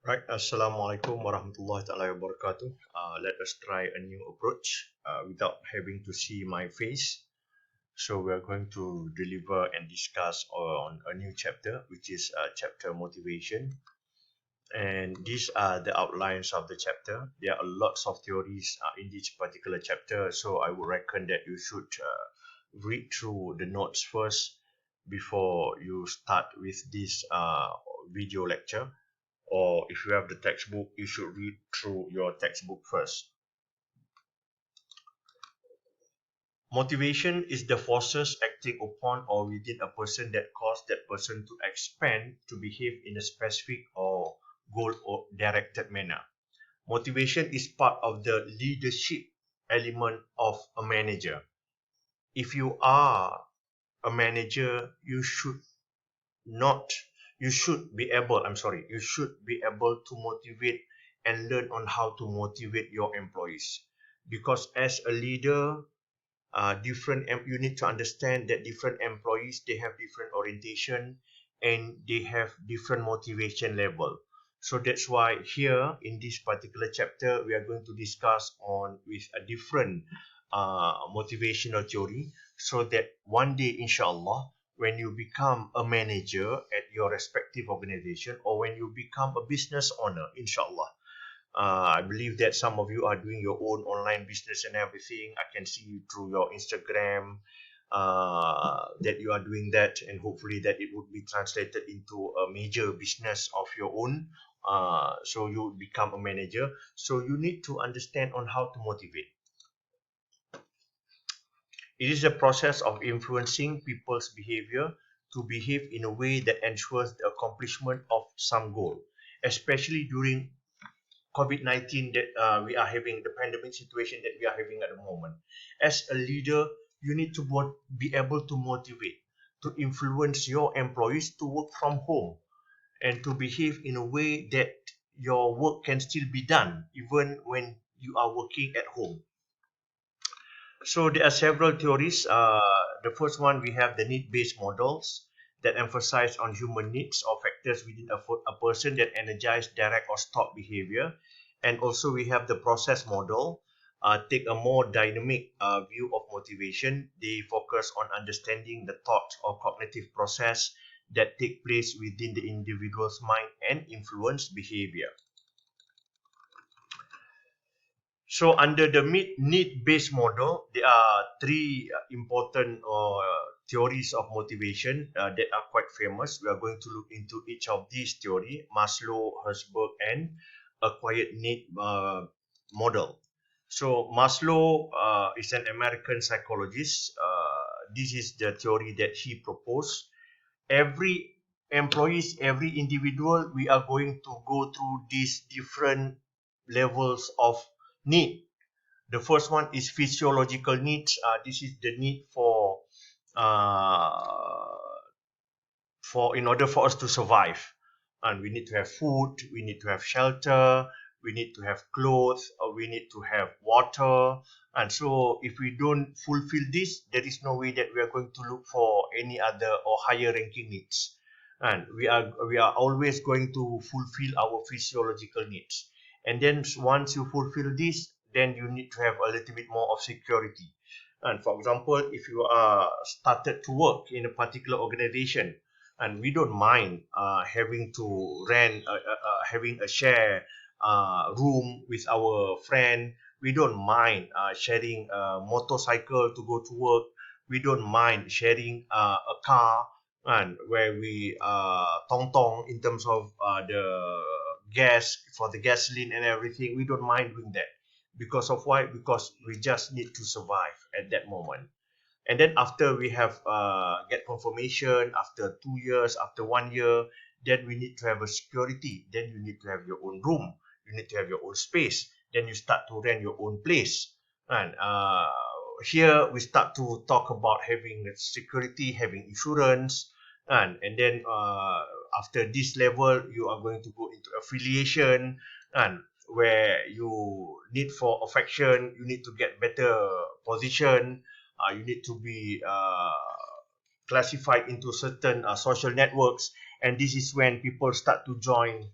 Right, Assalamualaikum warahmatullahi taala wabarakatuh. Let us try a new approach without having to see my face. So we are going to deliver and discuss on a new chapter, which is chapter motivation. And these are the outlines of the chapter. There are lots of theories in this particular chapter, so I would reckon that you should read through the notes first before you start with this video lecture, or if you have the textbook, you should read through your textbook first. Motivation is the forces acting upon or within a person that cause that person to expand to behave in a specific or goal or directed manner. Motivation is part of the leadership element of a manager. If you are a manager, not you should be able to motivate and learn on how to motivate your employees, because as a leader, you need to understand that different employees, they have different orientation and they have different motivation level. So that's why here in this particular chapter we are going to discuss on with a different motivational theory, so that one day inshallah, when you become a manager at your respective organization, or when you become a business owner inshallah, I believe that some of you are doing your own online business and everything. I can see you through your Instagram that you are doing that, and hopefully that it would be translated into a major business of your own. So you become a manager. So you need to understand on how to motivate. It is a process of influencing people's behavior to behave in a way that ensures the accomplishment of some goal, especially during COVID-19 that we are having, the pandemic situation that we are having at the moment. As a leader, you need to be able to motivate, to influence your employees to work from home and to behave in a way that your work can still be done even when you are working at home. So there are several theories. The first one, we have the need-based models that emphasize on human needs or factors within a person that energize, direct, or stop behavior. And also we have the process model, take a more dynamic view of motivation. They focus on understanding the thought or cognitive process that take place within the individual's mind and influence behavior. So under the need-based model, there are three important theories of motivation that are quite famous. We are going to look into each of these theories: Maslow, Herzberg, and acquired need model. So Maslow is an American psychologist. This is the theory that he proposed. Every employees, every individual, we are going to go through these different levels of need. The first one is physiological needs. This is the need uh, for in order for us to survive, and we need to have food, we need to have shelter, we need to have clothes, or we need to have water. And so if we don't fulfill this, there is no way that we are going to look for any other or higher ranking needs, and we are always going to fulfill our physiological needs. And then once you fulfill this, then you need to have a little bit more of security. And for example, if you are started to work in a particular organization, and we don't mind having to having a share room with our friend. We don't mind sharing a motorcycle to go to work. We don't mind sharing a car, and where we tong tong in terms of the gas for the gasoline and everything. We don't mind doing that, because of why? Because we just need to survive at that moment. And then after we have get confirmation after 2 years, after 1 year, then we need to have a security. Then you need to have your own room, you need to have your own space, then you start to rent your own place. And here we start to talk about having security, having insurance. And then after this level, you are going to go into affiliation, and where you need for affection, you need to get better position, you need to be classified into certain social networks. And this is when people start to join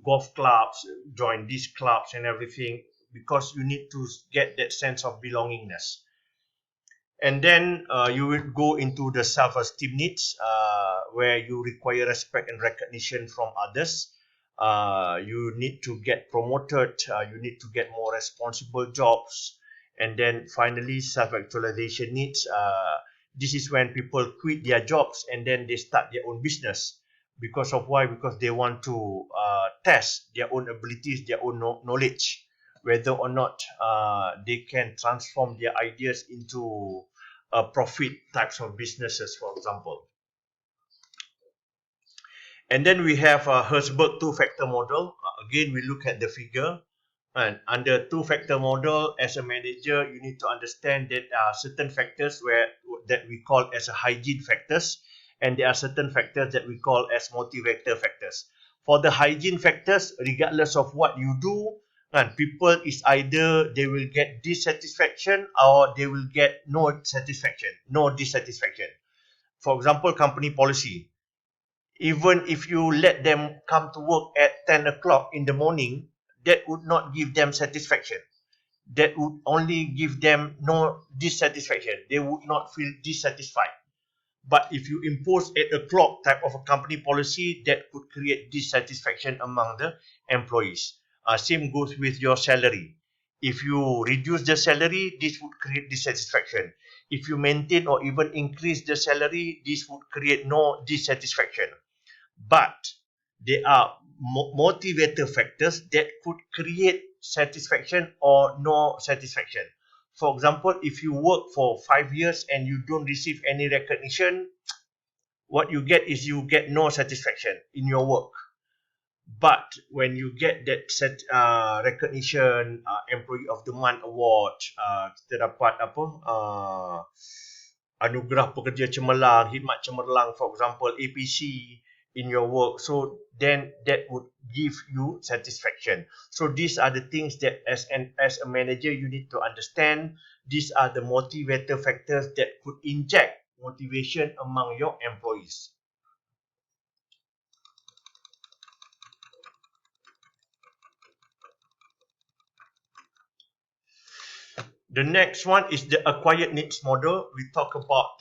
golf clubs, join these clubs and everything, because you need to get that sense of belongingness. And then you will go into the self-esteem needs, where you require respect and recognition from others. You need to get promoted, you need to get more responsible jobs. And then finally, self-actualization needs. This is when people quit their jobs and then they start their own business. Because of why? Because they want to test their own abilities, their own knowledge, whether or not they can transform their ideas into profit types of businesses, for example. And then we have Herzberg two-factor model. Again, we look at the figure. And under two-factor model, as a manager, you need to understand that there are certain factors that we call as a hygiene factors, and there are certain factors that we call as motivator factors. For the hygiene factors, regardless of what you do, and people is either they will get dissatisfaction or they will get no satisfaction, no dissatisfaction. For example, company policy. Even if you let them come to work at 10 o'clock in the morning, that would not give them satisfaction. That would only give them no dissatisfaction. They would not feel dissatisfied. But if you impose 8 o'clock type of a company policy, that could create dissatisfaction among the employees. Same goes with your salary. If you reduce the salary, this would create dissatisfaction. If you maintain or even increase the salary, this would create no dissatisfaction. But there are motivator factors that could create satisfaction or no satisfaction. For example, if you work for 5 years and you don't receive any recognition, what you get is you get no satisfaction in your work. But when you get that recognition, Employee of the Month award, kita dapat apa? Anugerah Pekerja Cemerlang, Khidmat Cemerlang, for example, APC in your work. So then that would give you satisfaction. So these are the things that as a manager you need to understand. These are the motivator factors that could inject motivation among your employees. The next one is the acquired needs model. We talk about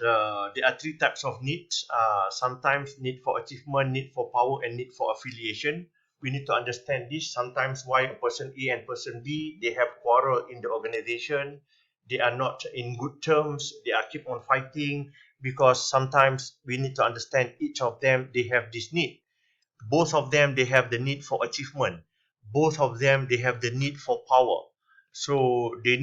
there are three types of needs. Sometimes need for achievement, need for power, and need for affiliation. We need to understand this. Sometimes why a person A and person B, they have quarrel in the organization. They are not in good terms. They are keep on fighting because sometimes we need to understand each of them, they have this need. Both of them, they have the need for achievement. Both of them, they have the need for power. So they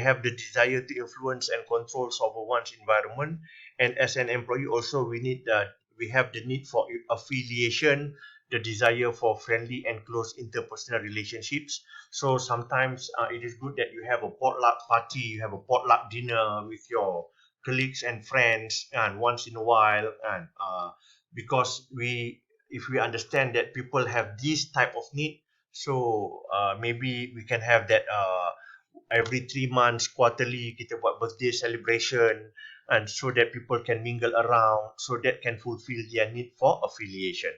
have the desire to influence and control over one's environment. And as an employee also, we have the need for affiliation, the desire for friendly and close interpersonal relationships. So sometimes it is good that you have a potluck party, you have a potluck dinner with your colleagues and friends, and once in a while, and because if we understand that people have this type of need, so maybe we can have that every 3 months, quarterly, kita buat birthday celebration, and so that people can mingle around, so that can fulfill their need for affiliation.